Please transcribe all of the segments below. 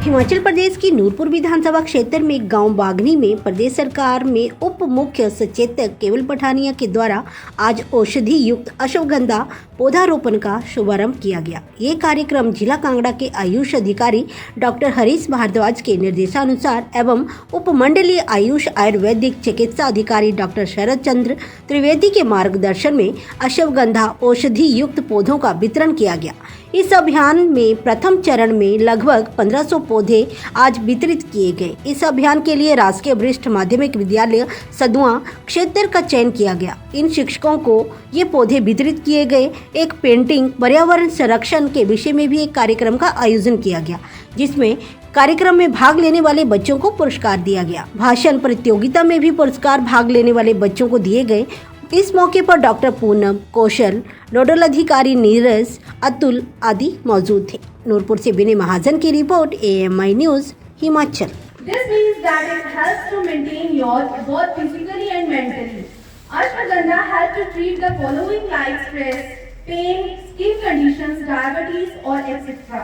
हिमाचल प्रदेश की नूरपुर विधानसभा क्षेत्र में गांव बागनी में प्रदेश सरकार में उप मुख्य सचेतक केवल पठानिया के द्वारा आज औषधि युक्त अश्वगंधा पौधारोपण का शुभारंभ किया गया। ये कार्यक्रम जिला कांगड़ा के आयुष अधिकारी डॉक्टर हरीश भारद्वाज के निर्देशानुसार एवं उपमंडलीय आयुष आयुर्वेदिक चिकित्सा अधिकारी डॉक्टर शरद चंद्र त्रिवेदी के मार्गदर्शन में अश्वगंधा औषधि युक्त पौधों का वितरण किया गया। इस अभियान में प्रथम चरण में लगभग 1500 पौधे आज वितरित किए गए। इस अभियान के लिए राजकीय वरिष्ठ माध्यमिक विद्यालय सदुआ क्षेत्र का चयन किया गया। इन शिक्षकों को ये पौधे वितरित किए गए। एक पेंटिंग पर्यावरण संरक्षण के विषय में भी एक कार्यक्रम का आयोजन किया गया, जिसमें कार्यक्रम में भाग लेने वाले बच्चों को पुरस्कार दिया गया। भाषण प्रतियोगिता में भी पुरस्कार भाग लेने वाले बच्चों को दिए गए। इस मौके पर डॉक्टर पूनम, कौशल, नोडल अधिकारी नीरज, अतुल आदि मौजूद थे। नूरपुर से विनय महाजन की report, AMI news, Himachal. This means that it helps to maintain your both physically and mentally. Ashwagandha helps to treat the following like stress, pain, skin conditions, diabetes or etc.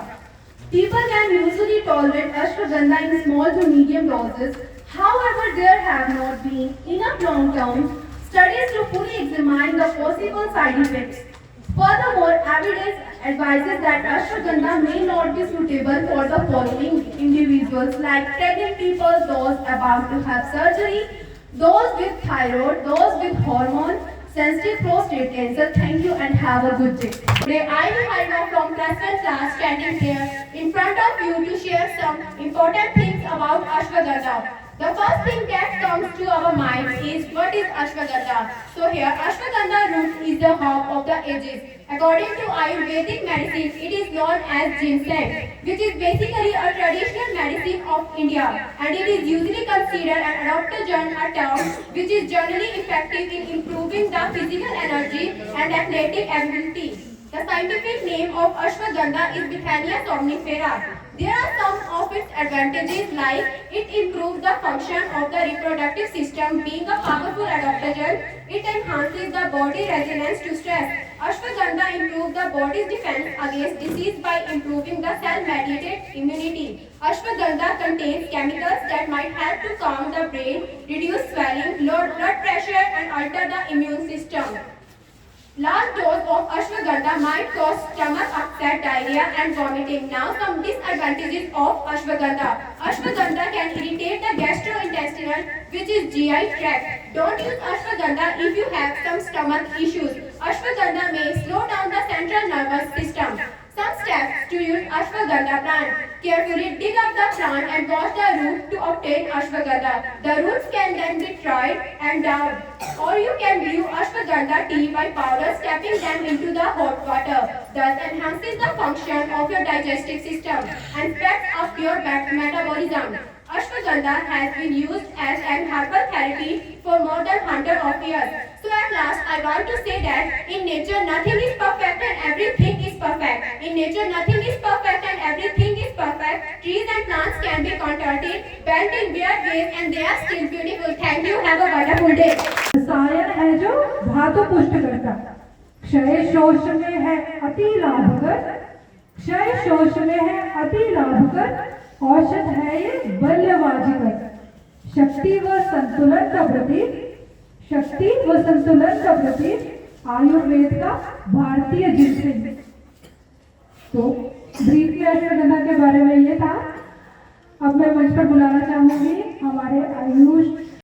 People can usually tolerate ashwagandha in small to medium doses. However, there have not been enough long-term studies to fully examine the possible side effects. Furthermore, evidence advises that ashwagandha may not be suitable for the following individuals like pregnant people, those about to have surgery, those with thyroid, those with hormone sensitive prostate cancer. Thank you and have a good day. Today I will find out from present class standing here in front of you to share some important things about ashwagandha. The first thing that comes to our mind is what is ashwagandha. So here ashwagandha root is the herb of the ages. According to Ayurvedic medicine, it is known as ginseng, which is basically a traditional medicine of India, and it is usually considered an adaptogen, a term which is generally effective in improving the physical energy and athletic ability. The scientific name of ashwagandha is Bethania somnifera. There are some of its advantages like it improves the function of the reproductive system. Being a powerful adaptogen, it enhances the body resilience to stress. Ashwagandha improves the body's defense against disease by improving the cell-mediated immunity. Ashwagandha contains chemicals that might help to calm the brain, reduce swelling, lower blood pressure and alter the immune system. Large dose of ashwagandha might cause stomach upset, diarrhea and vomiting. Now some disadvantages of ashwagandha. Ashwagandha can irritate the gastrointestinal, which is GI tract. Don't use ashwagandha if you have some stomach issues. Ashwagandha may slow down the central nervous system. Some steps to use ashwagandha plant. Carefully dig up the plant and wash the root to obtain ashwagandha. The roots can then be dried and dried. Or you can brew ashwagandha tea by powder, stepping them into the hot water. Thus enhances the function of your digestive system and speeds up your metabolism. Ashwagandha has been used as an herbal therapy for more than 100 years. So at last, I want to say that in nature nothing is perfect and everything is perfect. In nature nothing is perfect and everything is perfect. Trees and plants can be contorted, bent in weird ways and they are still beautiful. Thank you. Have a wonderful day. रसायन है जो धातु पुष्ट करता, क्षय शोष में है अति लाभकर, क्षय शोष में है अति लाभकर, औषध है ये बल्यवाजिकर, शक्ति व संतुलन का प्रतीक, शक्ति व संतुलन का प्रतीक आयुर्वेद का भारतीय जिनसेंग। तो ब्रीफली अश्वगंधा के बारे में ये था। अब मैं मंच पर बुलाना चाहूंगी हमारे आयुष